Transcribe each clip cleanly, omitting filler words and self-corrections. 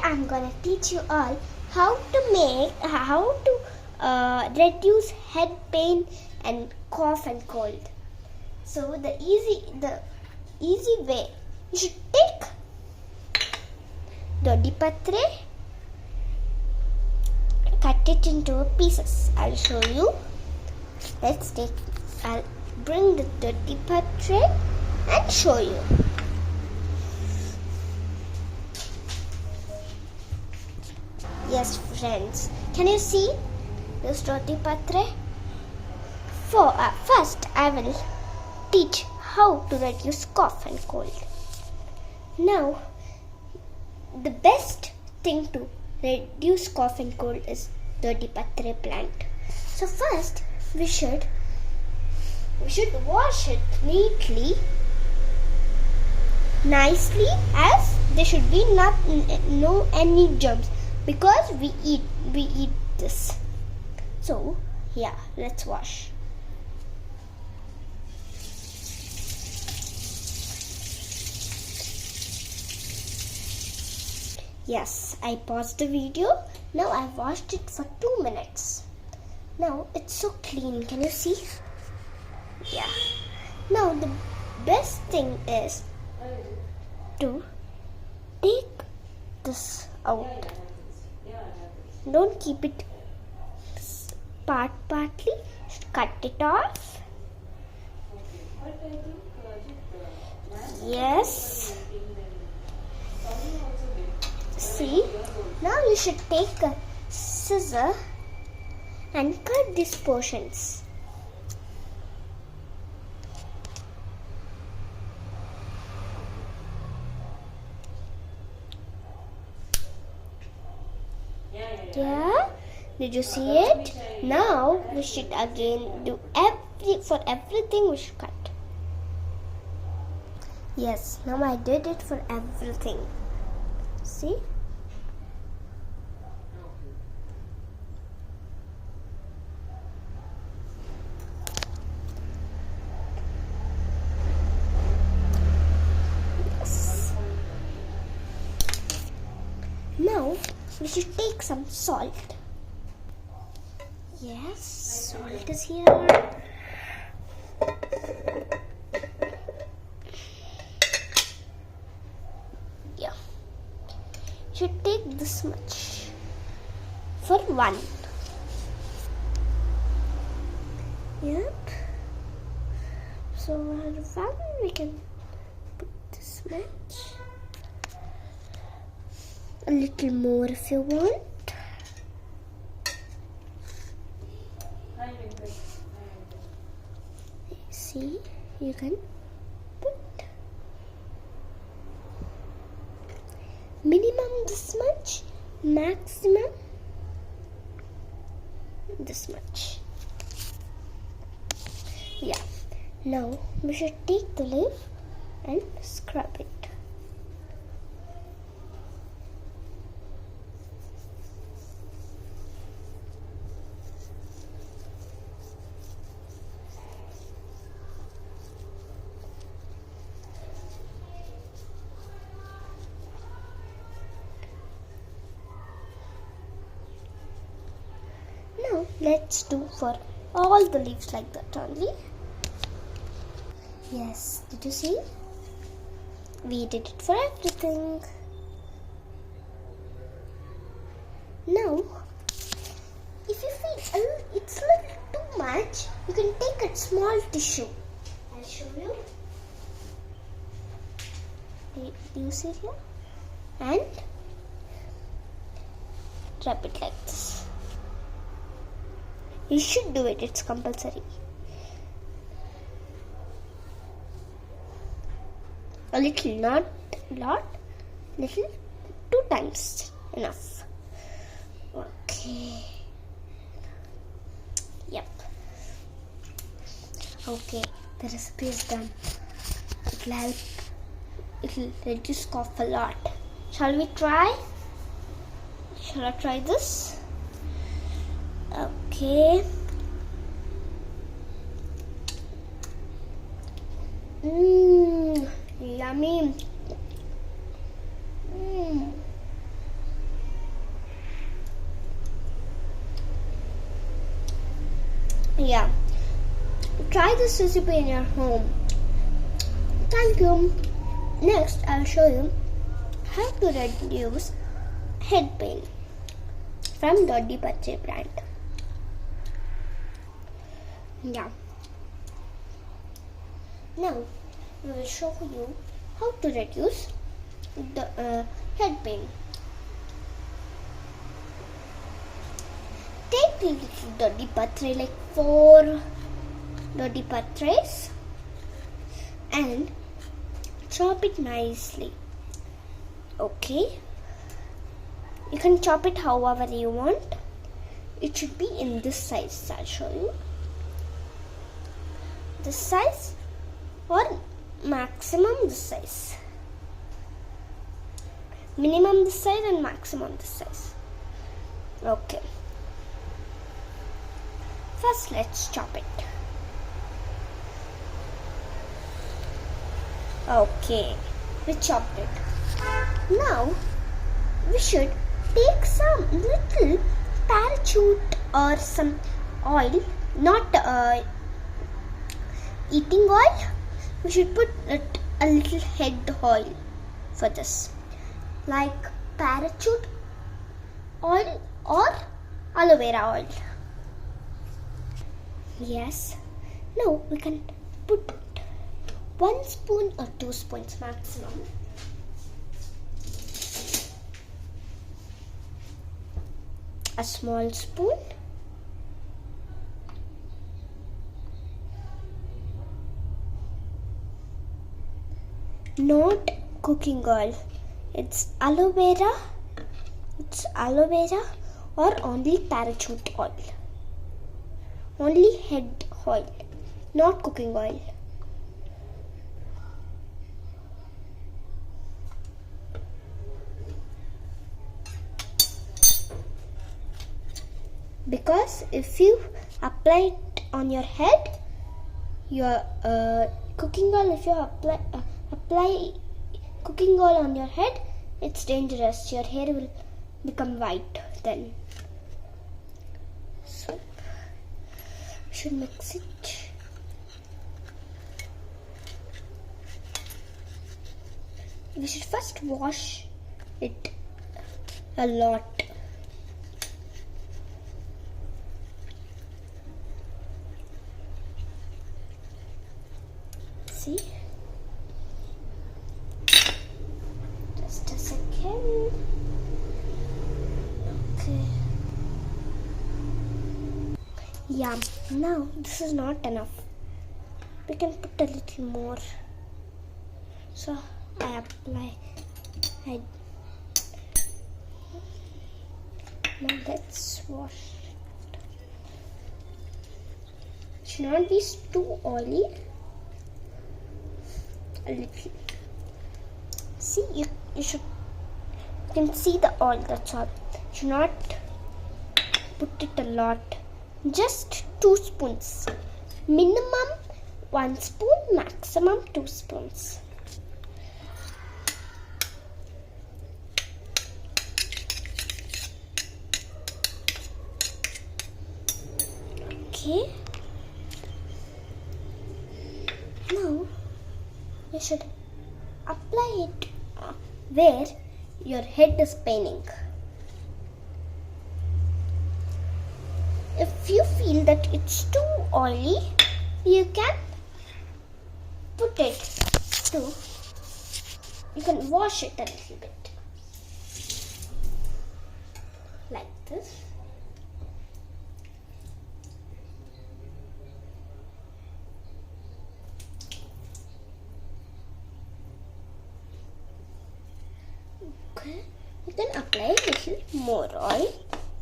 I'm gonna teach you all how to reduce head pain and cough and cold. So the easy way, you should take dodi patre, cut it into pieces. I'll show you. I'll bring the dodi patre and show you. Yes, friends, can you see this dodi patre? First, I will teach how to reduce cough and cold. Now, the best thing to reduce cough and cold is dodi patre plant. So first, we should wash it neatly, nicely, as there should be no any germs, because we eat this. So yeah, let's wash. Yes, I paused the video. Now I've washed it for 2 minutes. Now it's so clean. Can you see? Yeah. Now the best thing is to take this out. Don't keep it partly. Cut it off. Yes. See, now you should take a scissor and cut these portions. Yeah, did you see it? Now we should again do for everything we should cut. Yes, now I did it for everything. See? Yes. Now we should take some salt. Yes, salt is here. Yeah. Should take this much for one. Yep. So for one we can put this much. A little more if you want. See, you can put minimum this much, maximum this much. Yeah. Now we should take the leaf and scrub it. Now let's do for all the leaves like that only. Yes, did you see? We did it for everything. Now, if you feel it's a little too much, you can take a small tissue. I'll show you. Do you see here? And wrap it like this. You should do it, it's compulsory. A little, not lot, little, 2 times enough. Okay. Yep. Okay, the recipe is done. It'll help. It'll reduce cough a lot. Shall we try? Shall I try this? Okay. Yummy. Yeah, try this recipe in your home. Thank you. Next, I'll show you how to reduce head pain from Doddy Pache brand. Yeah. Now, we will show you how to reduce the head pain. Take little Doddy Patre, like 4 Doddy Patres, and chop it nicely. Okay, you can chop it however you want. It should be in this size. I'll show you this size or maximum this size. Minimum this size and maximum this size. Okay, first let's chop it. Okay, we chopped it. Now we should take some little parachute or some oil, not eating oil. We should put it a little head oil for this, like parachute oil or aloe vera oil. Yes. Now we can put 1 spoon or 2 spoons maximum. A small spoon. Not cooking oil. It's aloe vera. It's aloe vera or only parachute oil. Only head oil, not cooking oil. Because if you apply it on your head, your cooking oil, if you apply cooking oil on your head, it's dangerous. Your hair will become white then. So we should mix it. We should first wash it a lot. See? Just a second. Okay. Yeah, now this is not enough. We can put a little more. So I apply. Now let's wash it. Should not be too oily. A little. See, you can see the oil. That's all. Should not put it a lot. Just 2 spoons. Minimum 1 spoon. Maximum 2 spoons. Okay. Now you should apply it where your head is paining. If you feel that it's too oily, you can put it to, you can wash it a little bit. Like this. Okay, you can apply a little more oil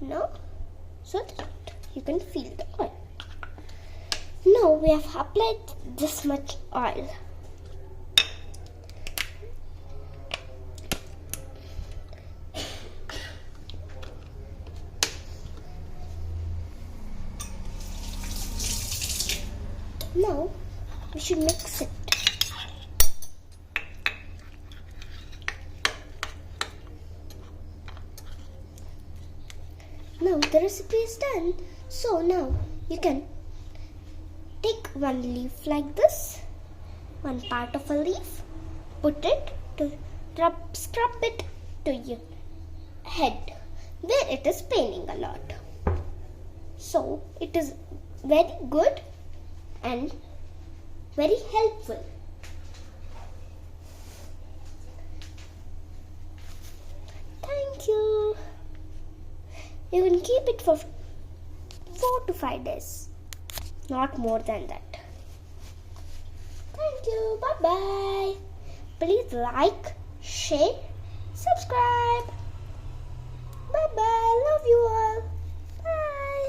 now so that you can feel the oil. Now we have applied this much oil. Now we should mix it. Now the recipe is done. So now you can one leaf like this, one part of a leaf, put it to scrub it to your head where it is paining a lot. So it is very good and very helpful. Thank you. You can keep it for 4 to 5 days, not more than that. Thank you. Bye bye. Please like, share, subscribe. Bye bye. Love you all.